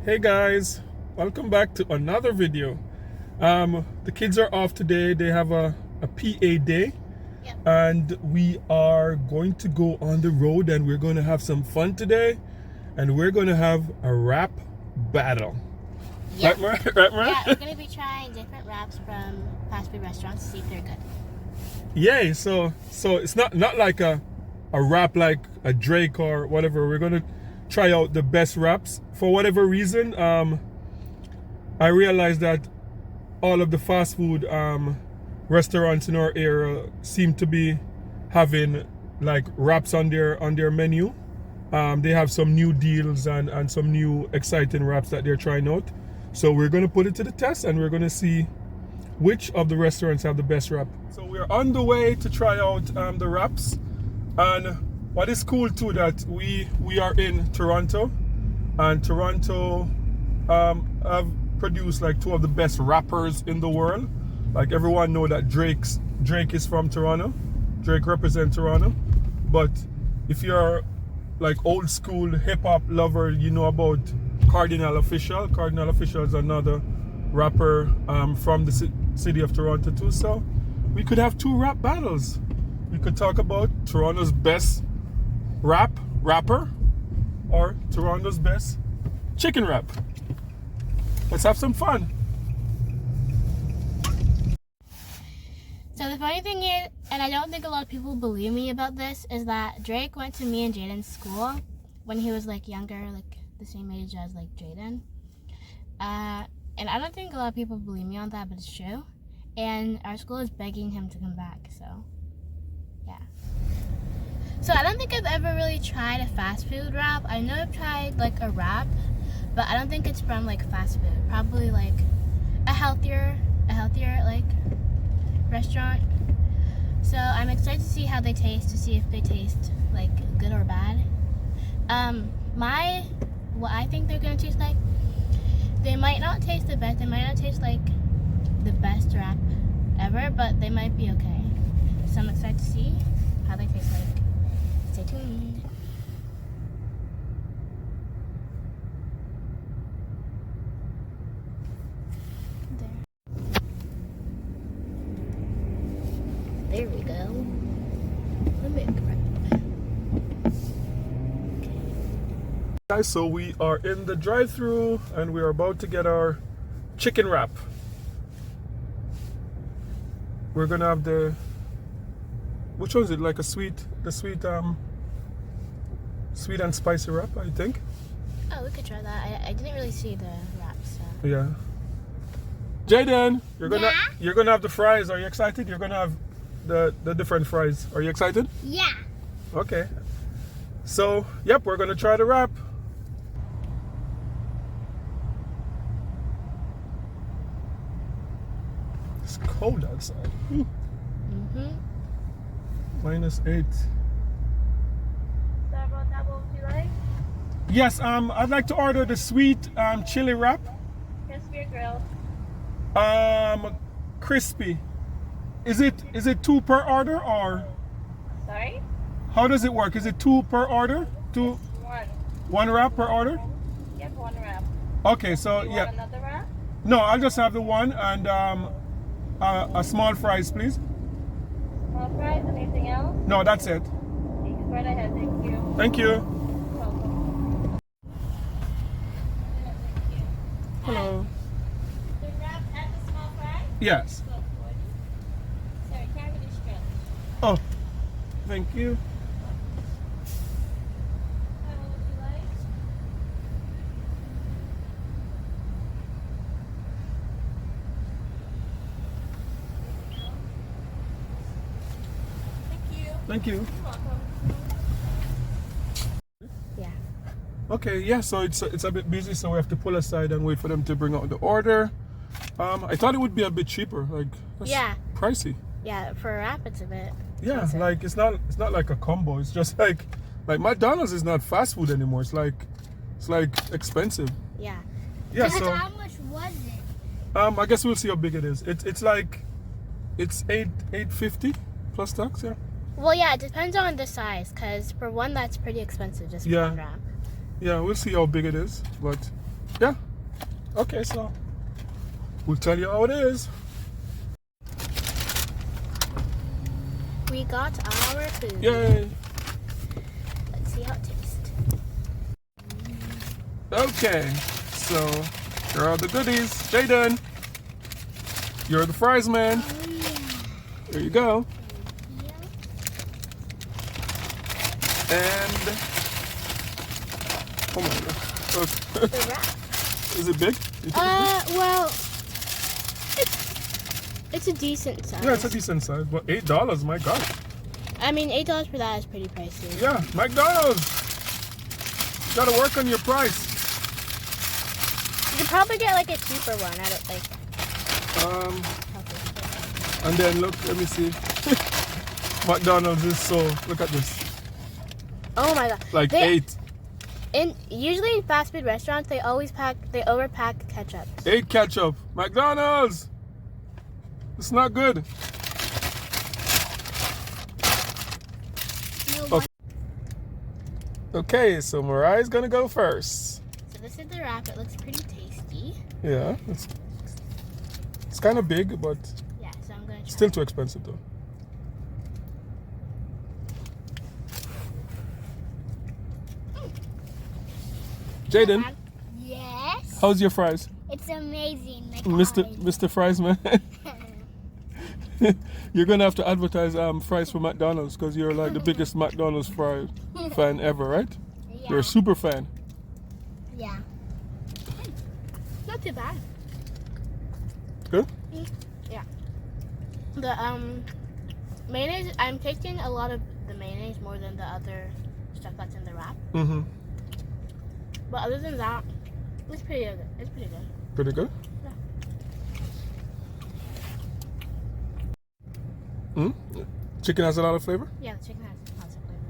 Hey guys, welcome back to another video. The kids are off today. They have a PA day. Yep. And we are going to go on the road and we're going to have some fun today. And we're going to have a rap battle. Yep. Right, Yeah, we're going to be trying different wraps from fast food restaurants to see if they're good. Yay, so it's not like a rap like a Drake or whatever. We're going to try out the best raps. For whatever reason, I realized that all of the fast food restaurants in our area seem to be having like wraps on their menu. They have some new deals and some new exciting wraps that they're trying out. So we're going to put it to the test and we're going to see which of the restaurants have the best wrap. So we're on the way to try out the wraps. And what is cool too that we are in Toronto, and Toronto have produced like two of the best rappers in the world. Like everyone know that Drake is from Toronto. Drake represents Toronto. But if you're like old school hip hop lover, you know about Cardinal Offishall. Cardinal Offishall is another rapper from the city of Toronto too. So we could have two rap battles. We could talk about Toronto's best rapper or Toronto's best chicken wrap. Let's have some fun. So the funny thing is, and I don't think a lot of people believe me about this, is that Drake went to me and Jaden's school when he was like younger, like the same age as like Jaden. And I don't think a lot of people believe me on that, but it's true. And our school is begging him to come back, so yeah. So I don't think I've ever really tried a fast food wrap. I know I've tried like a wrap, but I don't think it's from like fast food. Probably like a healthier like restaurant. So I'm excited to see how they taste, to see if they taste like good or bad. What I think they're gonna taste like, they might not taste the best. They might not taste like the best wrap ever, but they might be okay. So I'm excited to see how they taste like. Stay tuned. There we go. Let me Guys, so we are in the drive-thru and we are about to get our chicken wrap. We're gonna have which one is it? Like the sweet and spicy wrap, I think. Oh, we could try that. I didn't really see the wrap, so. Yeah. Jaden, you're Yeah? gonna have the fries. Are you excited? You're gonna have the different fries. Are you excited? Yeah. Okay. So, yep, we're gonna try the wrap. It's cold outside. Ooh. Mm-hmm. -8. What would you like? Yes, I'd like to order the sweet chili wrap. Crispy or grilled? Crispy. Is it 2 per order or Sorry? how does it work? Is it 2 per order? One wrap per order? Yep, one wrap. Okay, so yeah. Want another wrap? No, I'll just have the one and a small fries, please. Small fries, anything else? No, that's it. Right ahead, thank you. Thank you. Welcome. Hello. The wrap and the small fries? Yes. Sorry, carry the stretch. Oh, thank you. What would you like? Thank you. Thank you. You're welcome. Yeah. Okay, yeah, so it's a bit busy, so we have to pull aside and wait for them to bring out the order. I thought it would be a bit cheaper, like that's Yeah. pricey. Yeah, for a wrap, it's a bit. Yeah, expensive. like it's not like a combo. It's just like McDonald's is not fast food anymore. It's like expensive. Yeah. Yeah, so How much was it? I guess we'll see how big it is. It's like it's $8.50 plus tax. Yeah. Well, yeah, it depends on the size, because for one, that's pretty expensive, just for Yeah. one wrap. Yeah, we'll see how big it is, but Yeah. Okay, so we'll tell you how it is. We got our food. Yay. Let's see how it tastes. Okay, so here are the goodies. Jaden, you're the fries man. Oh, yeah. There you go. And oh my god. The wrap. Is it big? You think it's big? Well, it's a decent size. Yeah, it's a decent size, but $8, my god. I mean, $8 for that is pretty pricey. Yeah, McDonald's. Gotta work on your price. You could probably get like a cheaper one. I don't think. And then look, let me see. McDonald's is so, look at this. Oh my god. Like They- 8 Usually in fast food restaurants, they overpack ketchup. ketchup. McDonald's. It's not good. Okay. Okay, so Mariah's gonna go first. So this is the wrap. It looks pretty tasty. Yeah, it's kind of big, but Yeah, so I'm gonna try. still too expensive though. Jaden, Yes, how's your fries? it's amazing. Like Mr. Fries man. You're gonna have to advertise fries for McDonald's because you're like the biggest McDonald's fry fan ever, right? You're a super fan. Yeah. Not too bad. Good? The mayonnaise. I'm tasting a lot of the mayonnaise more than the other stuff that's in the wrap. Mm-hmm. But other than that, it's pretty good. It's pretty good. Pretty good? Mm? Chicken has a lot of flavor? Yeah, the chicken has lots of flavor.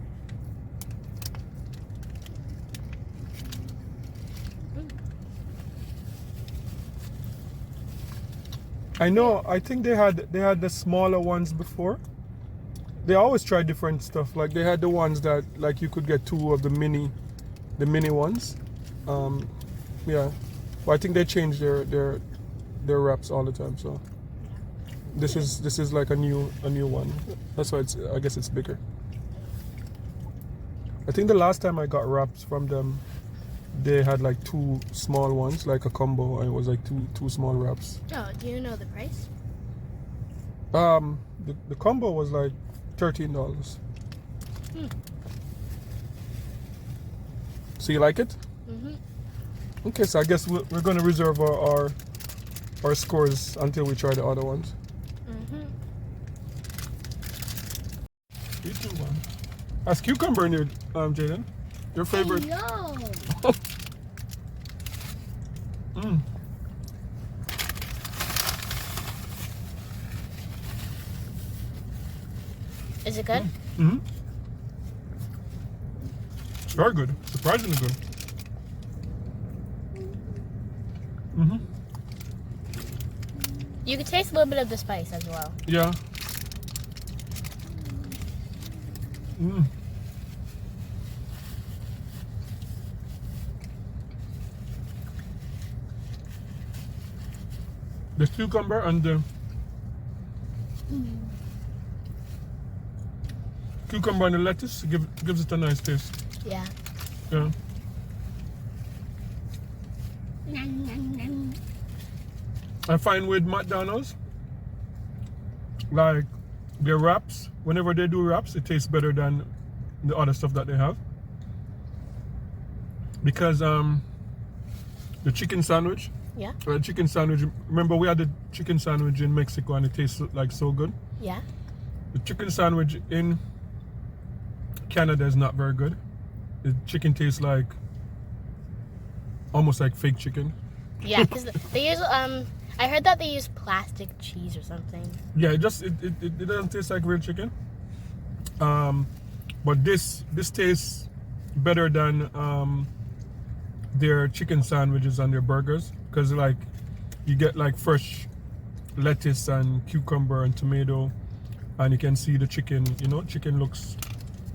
I know, I think they had the smaller ones before. They always try different stuff. Like they had the ones that like you could get 2 of the mini ones. Yeah. But I think they change their wraps all the time, so this is like a new one. That's why I guess it's bigger. I think the last time I got wraps from them, they had like 2 small ones, like a combo, and it was like two small wraps. Oh, do you know the price? The combo was like $13. So you like it? Mhm. Okay, so I guess we're gonna reserve our scores until we try the other ones. Mhm. You too, one. Has cucumber in it, Jaden? Your favorite? No. Mm. Is it good? Mm-hmm. It's very good. Surprisingly good. Mm-hmm. You could taste a little bit of the spice as well. Yeah. Mm. The cucumber and the cucumber and the lettuce gives it a nice taste. Yeah. Yeah. Nom, nom, nom. I find with McDonald's, like their wraps, whenever they do wraps, it tastes better than the other stuff that they have. Because the chicken sandwich, Yeah. chicken sandwich. Remember we had the chicken sandwich in Mexico and it tastes like so good. Yeah. The chicken sandwich in Canada is not very good. The chicken tastes like almost like fake chicken. Yeah, because they use I heard that they use plastic cheese or something. Yeah, it doesn't taste like real chicken. But this tastes better than their chicken sandwiches and their burgers, because like you get like fresh lettuce and cucumber and tomato, and you can see the chicken. You know, chicken looks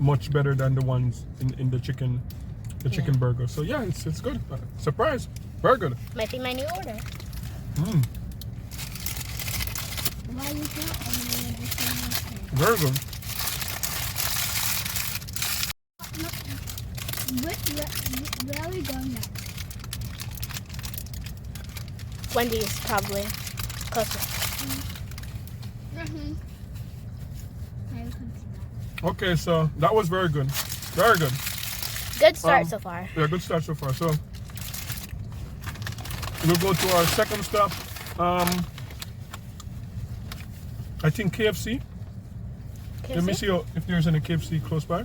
much better than the ones in the chicken burger. So yeah, it's good. Surprise! Very good. Might be my new order. Mm, Why you do everything? very good. Where are we going now? Wendy's probably closer. Mm-hmm. Okay, so that was very good. Very good. Good start so far. Yeah, good start so far. So we'll go to our second stop. I think KFC. Let me see if there's any KFC close by.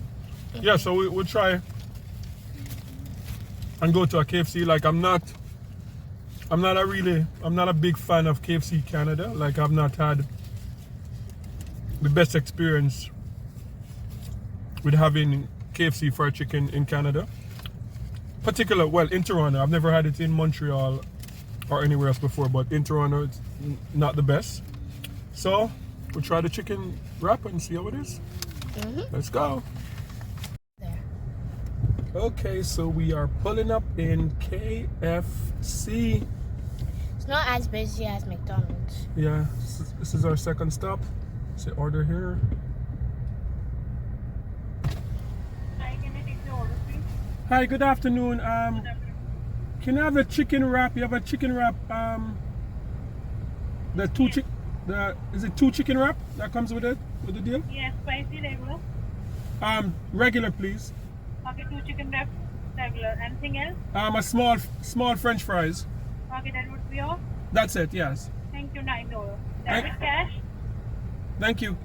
Yeah, so we'll try and go to a KFC. Like I'm not a big fan of KFC Canada. Like I've not had the best experience with having KFC fried chicken in Canada. In Toronto. I've never had it in Montreal or anywhere else before, but in Toronto it's not the best. So we'll try the chicken wrap and see how it is. Let's go. There. Okay, so we are pulling up in KFC. It's not as busy as McDonald's. Yeah, this is our second stop. Say order here. Hi, can I take the order, please? Hi, good afternoon. Can I have a chicken wrap? You have a chicken wrap. Is it 2 chicken wrap that comes with it with the deal? Yes, spicy regular. Regular, please. Okay, 2 chicken wraps regular. Anything else? A small French fries. Okay, that would be all. That's it. Yes. Thank you, $9. Thank- Debit cash? Thank you.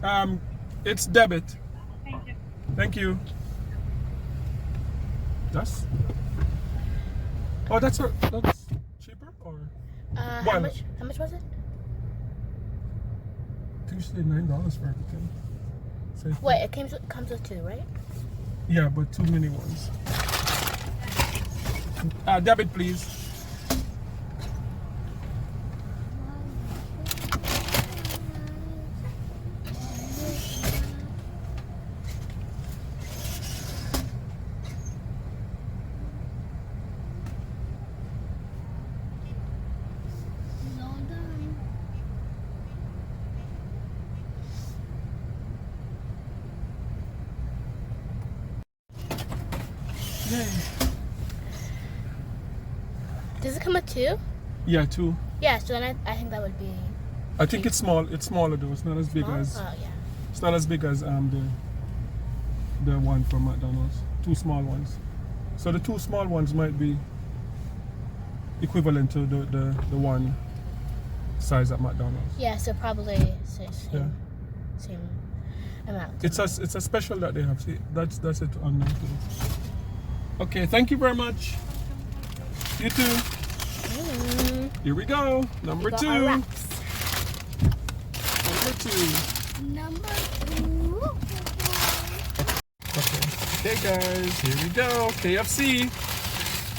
It's debit. Thank you. Thank you. That's cheaper or How Well- much was it? I think you said $9 for everything. Say- Wait, it comes with 2, right? Yeah, but 2 mini ones. Debit, please. Yay. Does it come with 2? Yeah, 2. Yeah, so then I think that would be I think it's small. It's smaller though. It's not as big small. as. Oh yeah. It's not as big as the one from McDonald's. 2 small ones. So the 2 small ones might be equivalent to the one size at McDonald's. Yeah, so probably same, Yeah. same amount. It's a special that they have. See, that's it on there too. Okay, thank you very much. You too. Here we go. Number We got 2. our wraps. Number 2. Number 2. Okay, guys, here we go. KFC.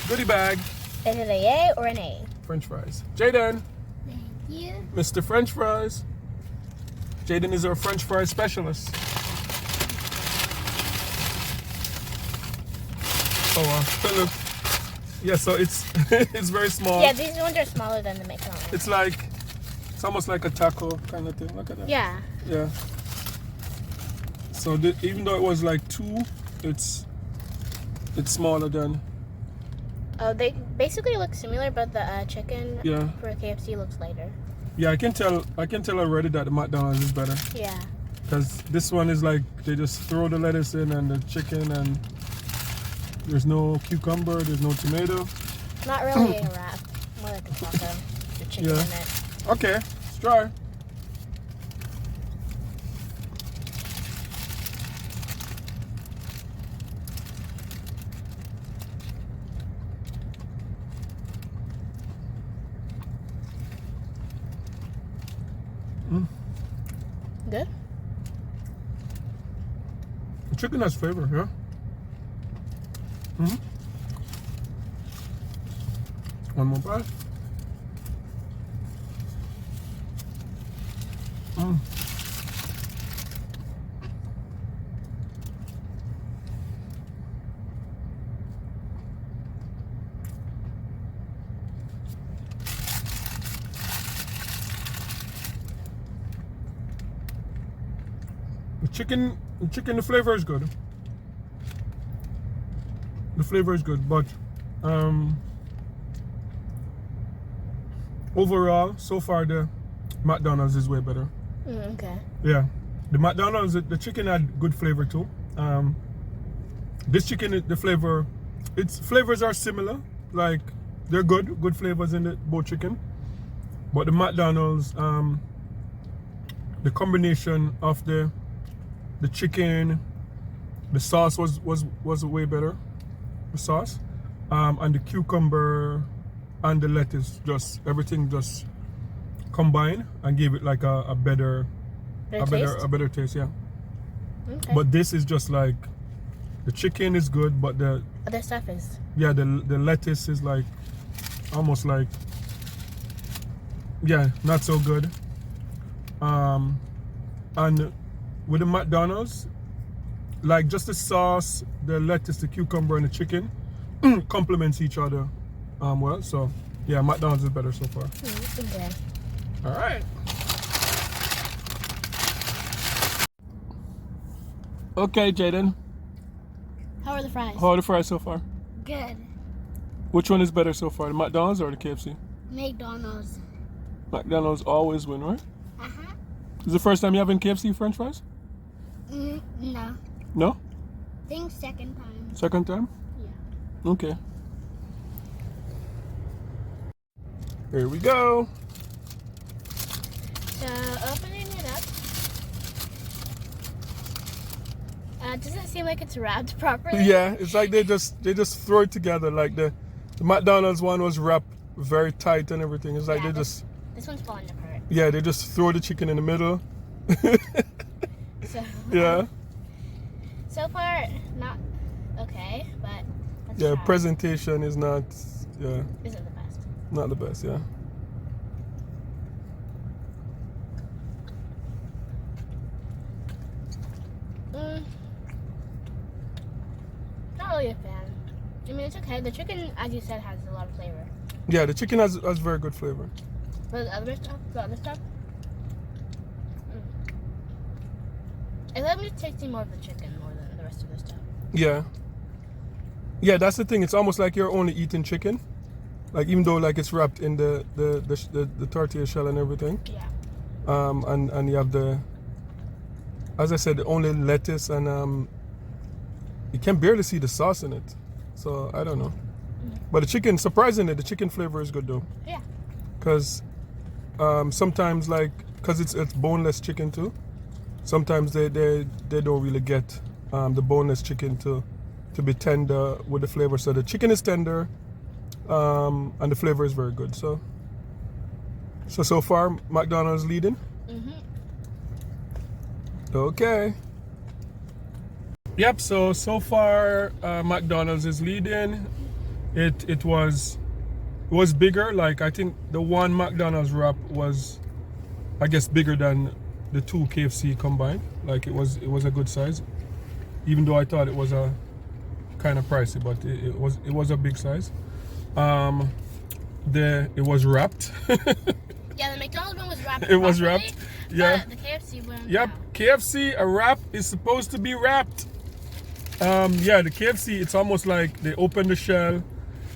Goodie bag. Is it a yay or an A? French fries. Jaden, Thank you. Mr. French fries. Jaden is our French fry specialist. Oh, Philip. Yeah, so it's it's very small. Yeah, these ones are smaller than the McDonald's. It's almost like a taco kind of thing. Look at that. Yeah. Yeah. So even though it was like 2, it's smaller than. Oh, they basically look similar, but the chicken Yeah. for KFC looks lighter. Yeah, I can tell already that the McDonald's is better. Yeah. Because this one is like they just throw the lettuce in and the chicken, and there's no cucumber, there's no tomato. Not really a wrap, more like a taco. The chicken Yeah. in it. Okay, let's try. Good. The chicken has flavor, yeah. One more bite. The chicken, the flavor is good. The flavor is good, but overall, so far the McDonald's is way better. Okay. Yeah, the McDonald's, the chicken had good flavor too. This chicken, the flavors are similar. Like they're good flavors in both chicken. But the McDonald's, the combination of the chicken, the sauce was way better. The sauce, and the cucumber and the lettuce, just everything just combined and gave it like a better taste. Yeah. Okay. But this is just like the chicken is good, but the other stuff is. yeah, the lettuce is like almost like, yeah, not so good. And with the McDonald's, like just the sauce, the lettuce, the cucumber, and the chicken complements each other well. So yeah, McDonald's is better so far. Okay. All right. Okay, Jaden. How are the fries? How are the fries so far? Good. Which one is better so far, the McDonald's or the KFC? McDonald's. McDonald's always win, right? Uh-huh. Is it the first time you having KFC French fries? No. No? Think second time. Second time? Yeah. Okay. Here we go. So opening it up. Doesn't seem like it's wrapped properly. Yeah, it's like they just throw it together. Like the McDonald's one was wrapped very tight and everything. It's like Yeah, they this- just This one's falling apart. yeah, they just throw the chicken in the middle. So Yeah. so far not okay, but let's Yeah, try. presentation is not Isn't the best. not the best, yeah. Not really a fan. I mean, it's okay. The chicken, as you said, has a lot of flavor. Yeah, the chicken has very good flavor. But the other stuff, I love me tasting more of the chicken more than the rest of the stuff. Yeah. Yeah, that's the thing. It's almost like you're only eating chicken. Like even though like it's wrapped in the tortilla shell and everything. Yeah. And you have the, as I said, only lettuce and you can barely see the sauce in it. So I don't know. But the chicken, surprisingly, the chicken flavor is good though. Yeah. Cause sometimes like, cause it's boneless chicken too. Sometimes they don't really get the boneless chicken to be tender with the flavor. So the chicken is tender, and the flavor is very good. So far McDonald's leading. Okay. Yep. So far McDonald's is leading. It was bigger. Like I think the one McDonald's wrap was, I guess, bigger than the two KFC combined. Like it was a good size, even though I thought it was a kind of pricey, but it was a big size. It was wrapped. Yeah, the McDonald's one was wrapped. It was properly, wrapped. Yeah. But the KFC one. Yep, no. KFC, a wrap is supposed to be wrapped. Yeah, the KFC, it's almost like they open the shell,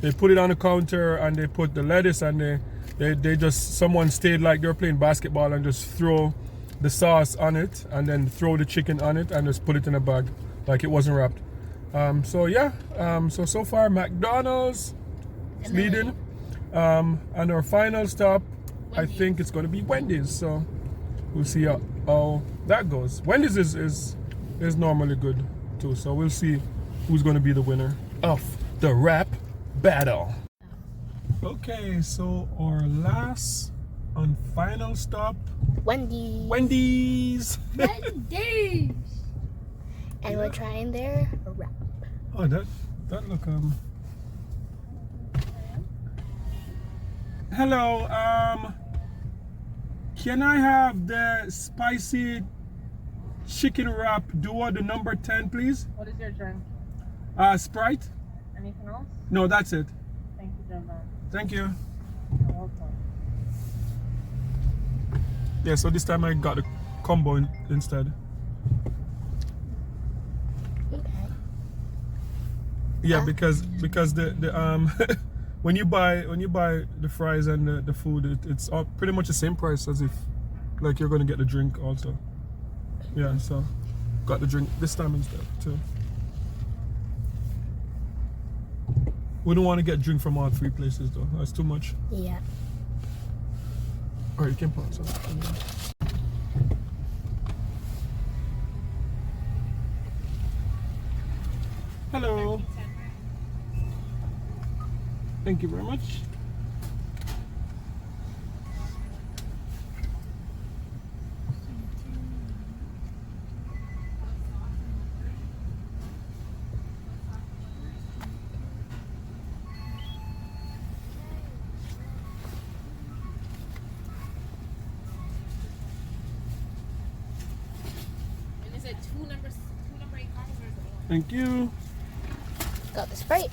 they put it on the counter, and they put the lettuce, and they just, someone stayed like they're playing basketball and just throw the sauce on it, and then throw the chicken on it, and just put it in a bag, like it wasn't wrapped. So yeah, so far McDonald's is leading. And our final stop, I think it's going to be Wendy's. So we'll see how that goes. Wendy's is normally good too. So we'll see who's going to be the winner of the rap battle. Okay, so our last and final stop, Wendy's. Wendy's. Wendy's. And we're trying their wrap. Oh, that look Hello, can I have the spicy chicken wrap duo, the number 10, please? What is your drink? Sprite? Anything else? No, that's it. Thank you, gentlemen. Thank you. You're welcome. Yeah, so this time I got the combo instead. Yeah, because the when you buy the fries and the food, it's all pretty much the same price as if like you're gonna get the drink also. Yeah, so got the drink this time instead too. We don't want to get drink from all three places though. That's too much. Yeah. Alright, you can pause. Hello. Thank you very much. And is it two number 8 coffees or is it one? Thank you. Got the Sprite.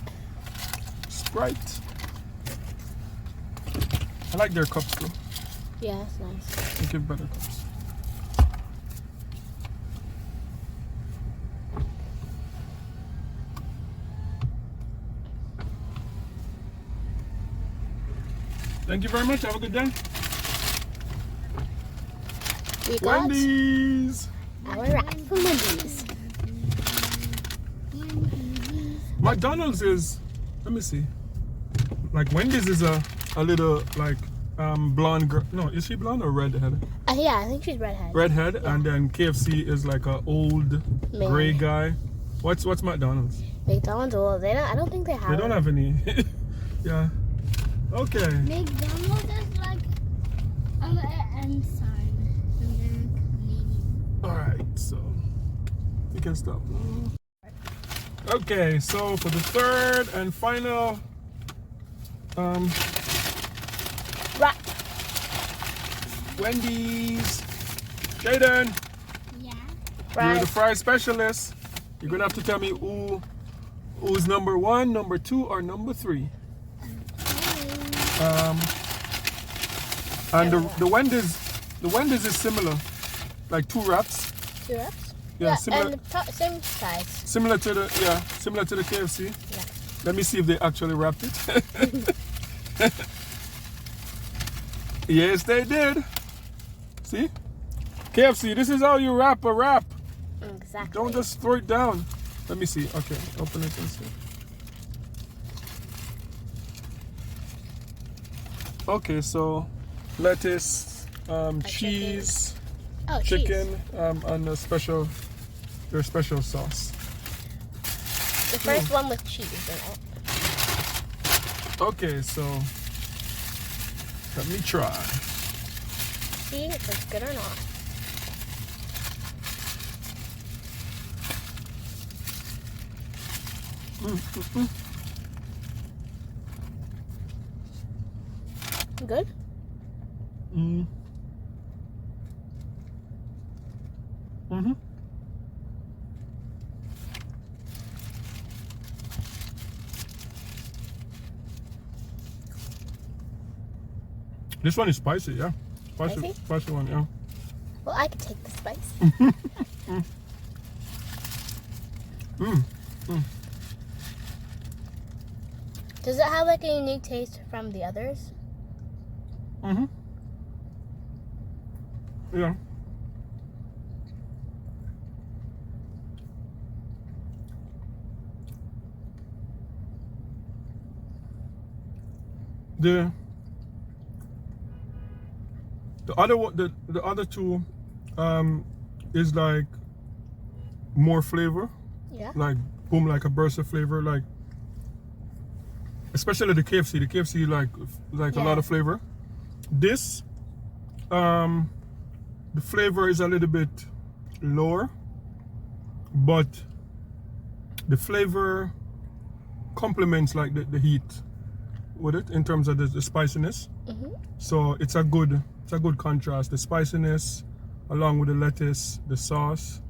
Sprite. I like their cups though. Yeah, that's nice. They give better cups. Thank you very much. Have a good day. We got Wendy's. our wrap from Wendy's. McDonald's is, let me see. Like Wendy's is a little like blonde girl. No, is she blonde or redhead? Yeah, I think she's redhead. Redhead, and then KFC is like a old Man. gray guy. What's McDonald's? McDonald's, well, I don't think they have. They don't have any. Yeah. Okay. McDonald's is like I'm sorry. All right. So you can stop. Okay. So for the third and final Wrap. Wendy's. Jaden, Yeah. you're the Fries. fry specialist. You're gonna have to tell me who's number 1, number 2, or number 3. And the Wendy's is similar, like 2 wraps. 2 wraps? Yeah, similar. And the same size. Similar to the KFC. Yeah. Let me see if they actually wrapped it. Yes, they did. See? KFC, this is how you wrap a wrap. Exactly. Don't just throw it down. Let me see. Okay, open it and see. Okay, so lettuce, cheese, Oh, cheese. chicken, and their special sauce. The first one with cheese in it. Okay, so let me try. See if it's good or not. Good? Mm. Mm-hmm. This one is spicy, yeah. Spicy? Spicy one, yeah. Well, I could take the spice. Mm. Does it have like a unique taste from the others? Mm-hmm. Yeah. The other one, the other two, is like more flavor, Yeah. like boom, like a burst of flavor, like especially the KFC. The KFC like a lot Yeah. of flavor. This, the flavor is a little bit lower, but the flavor complements like the heat with it in terms of the spiciness. Mm-hmm. So it's a good contrast. The spiciness along with the lettuce, the sauce,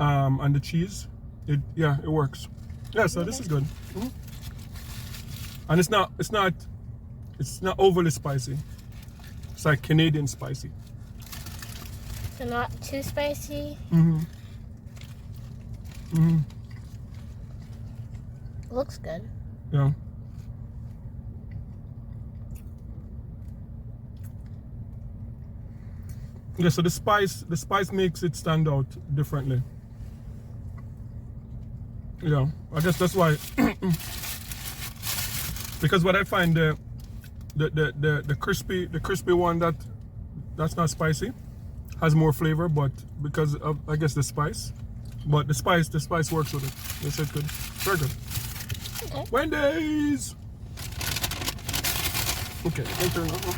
and the cheese. It works. Yeah, so this is good. Mhm. And it's not overly spicy. It's like Canadian spicy. So not too spicy. Mm-hmm. Mm-hmm. Looks good. Yeah. Yeah, so the spice makes it stand out differently. Yeah, I guess that's why. Because what I find the crispy one that's not spicy has more flavor, but because of I guess the spice, but the spice works with it. It's good, very good. Okay. Wendy's. Okay, I'll turn it over.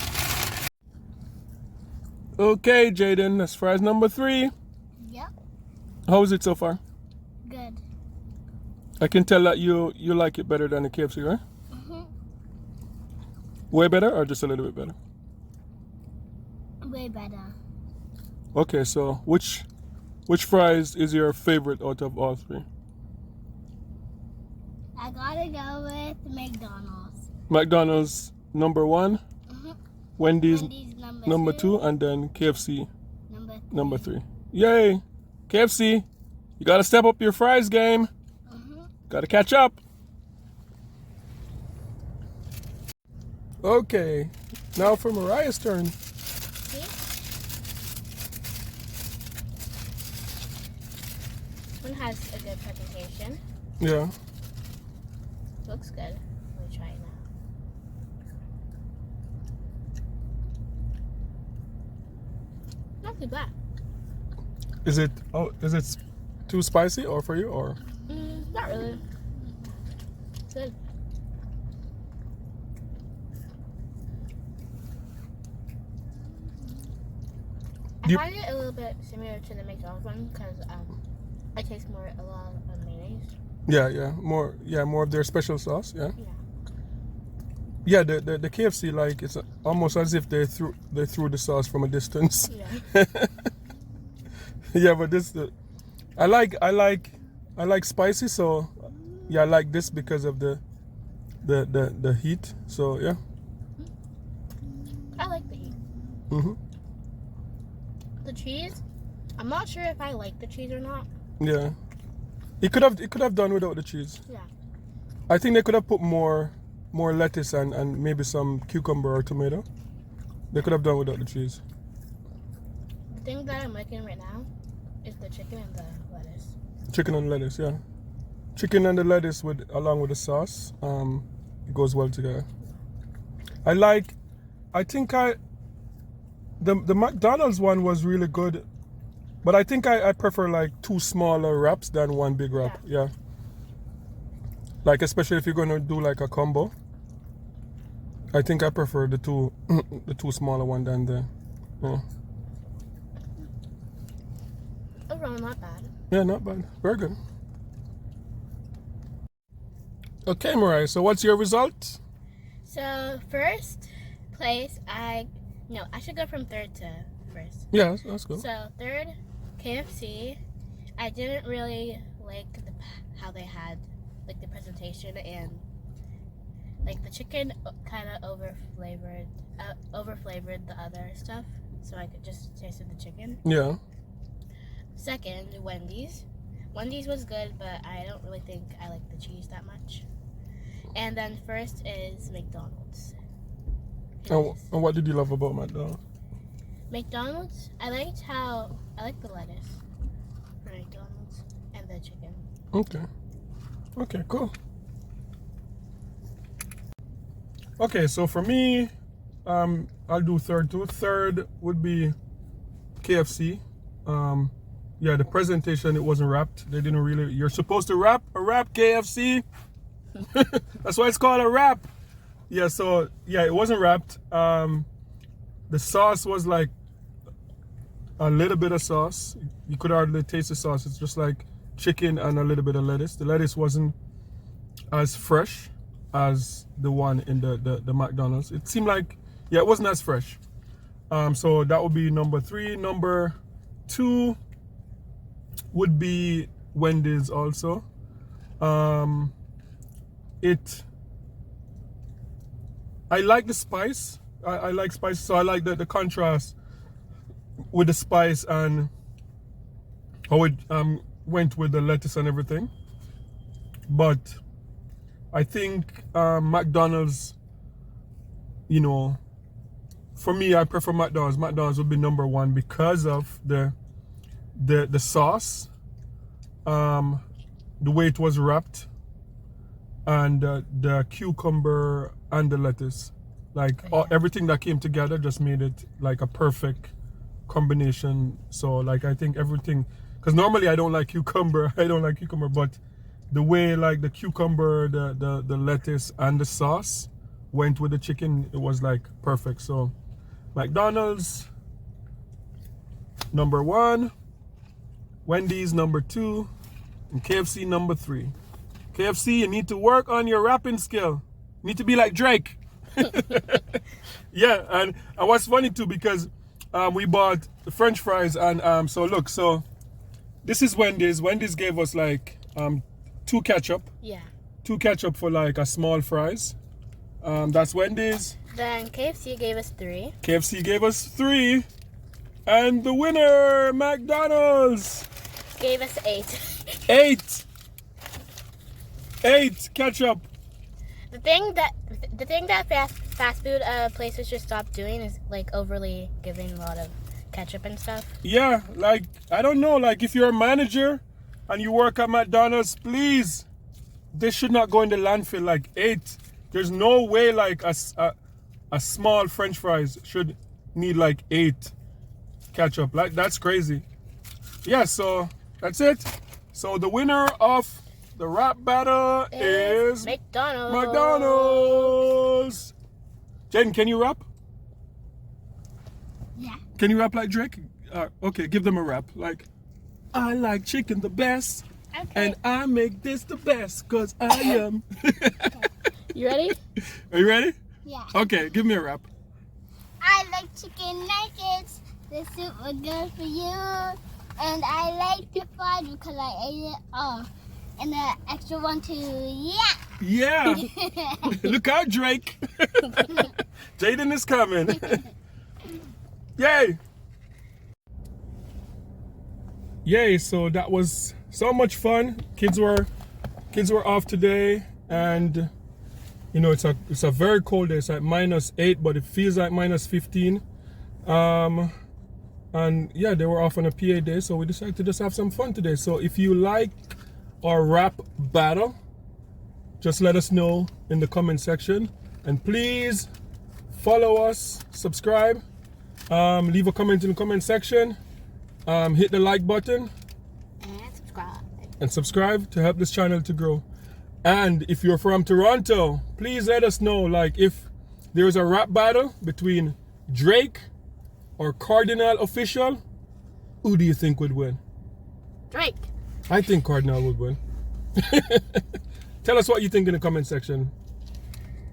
Okay, Jaden, that's fries number 3. Yep. How is it so far? Good. I can tell that you like it better than the KFC, right? Mm-hmm. Way better or just a little bit better? Way better. Okay, so which fries is your favorite out of all 3? I gotta go with McDonald's. McDonald's number 1, Mm-hmm. Wendy's Wendy's number 2, and then KFC Number 3. three. Yay! KFC, you gotta step up your fries game. Mm-hmm. Gotta catch up. Okay, now for Mariah's turn. See? This one has a good presentation. Yeah. Looks good. Let me try it now. Not too bad. Is it too spicy or for you or? Not really. It's good. I You- find it a little bit similar to the McDonald's one because I taste a lot of mayonnaise. Yeah, more of their special sauce. Yeah. Yeah. Yeah, the KFC, like, it's almost as if they threw the sauce from a distance. Yeah. Yeah, but I like spicy, so yeah, I like this because of the heat. So yeah. I like the heat. Mhm. The cheese, I'm not sure if I like the cheese or not. Yeah. It could have done without the cheese. Yeah. I think they could have put more lettuce and maybe some cucumber or tomato. They could have done without the cheese. The thing that I'm making right now is the chicken and the lettuce. Chicken and lettuce, yeah. Chicken and the lettuce along with the sauce, it goes well together. The McDonald's one was really good, but I think I prefer like 2 smaller wraps than 1 big wrap. Yeah. Like especially if you're gonna do like a combo, I think I prefer the two smaller one than the. Yeah. Overall, not bad. Yeah, not bad. Very good. Okay, Mariah. So what's your result? So first place, I should go from third to first. Yeah, that's good. So third, KFC. I didn't really like how they had like the presentation and like the chicken kind of overflavored the other stuff, so I could just taste the chicken. Yeah. Second, Wendy's. Wendy's was good, but I don't really think I like the cheese that much. And then first is McDonald's. And what did you love about McDonald's? McDonald's, I liked the lettuce for McDonald's and the chicken. Okay, cool. Okay, so for me, I'll do third too. Third would be KFC. Yeah, the presentation, it wasn't wrapped. They didn't really. You're supposed to wrap KFC. That's why it's called a wrap. Yeah, so yeah, it wasn't wrapped. The sauce was like a little bit of sauce. You could hardly taste the sauce. It's just like chicken and a little bit of lettuce. The lettuce wasn't as fresh as the one in the McDonald's. It seemed like, yeah, it wasn't as fresh. So that would be number 3. Number 2 would be Wendy's also. I like the spice. I like spice, so I like the contrast with the spice and how it went with the lettuce and everything. But I think McDonald's, you know, for me, I prefer McDonald's. McDonald's would be number one because of the sauce, the way it was wrapped, and the cucumber and the lettuce. Like everything that came together just made it like a perfect combination. So like I think everything, because normally I don't like cucumber, but the way like the cucumber, the lettuce and the sauce went with the chicken, it was like perfect. So McDonald's number one, Wendy's number two, and KFC number three. KFC, you need to work on your rapping skill. You need to be like Drake. Yeah, and what's funny too, because we bought the French fries, and so look, so this is Wendy's. Wendy's gave us like 2 ketchup. Yeah. 2 ketchup for like a small fries. That's Wendy's. Then KFC gave us 3. KFC gave us 3. And the winner, McDonald's, Gave us 8. 8 ketchup. The thing that fast food places should stop doing is like overly giving a lot of ketchup and stuff. Yeah, like I don't know, like if you're a manager and you work at McDonald's, please, this should not go in the landfill. Like 8. There's no way like a small French fries should need like 8 ketchup. Like that's crazy. Yeah, so that's it. So the winner of the rap battle is McDonald's. McDonald's. Jen, can you rap? Yeah. Can you rap like Drake? Okay, give them a rap. Like, I like chicken the best, Okay. and I make this the best, cause I am. You ready? Are you ready? Yeah. Okay, give me a rap. I like chicken nuggets. The soup was good for you. And I like the fries because I ate it all. And the extra one too. Yeah. Yeah. Look out, Drake. Jaden is coming. Yay. Yay, so that was so much fun. Kids were off today, and you know it's a very cold day. It's like -8, but it feels like -15. And yeah, they were off on a PA day, so we decided to just have some fun today. So if you like our rap battle, just let us know in the comment section, and please follow us, subscribe, leave a comment in the comment section, hit the like button And subscribe. and subscribe to help this channel to grow. And if you're from Toronto, please let us know, like, if there's a rap battle between Drake or Cardinal Official, who do you think would win? Drake. I think Cardinal would win. Tell us what you think in the comment section.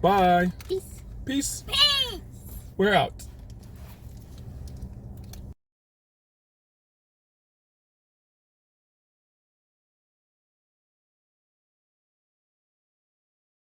Bye. Peace. Peace. Peace. We're out.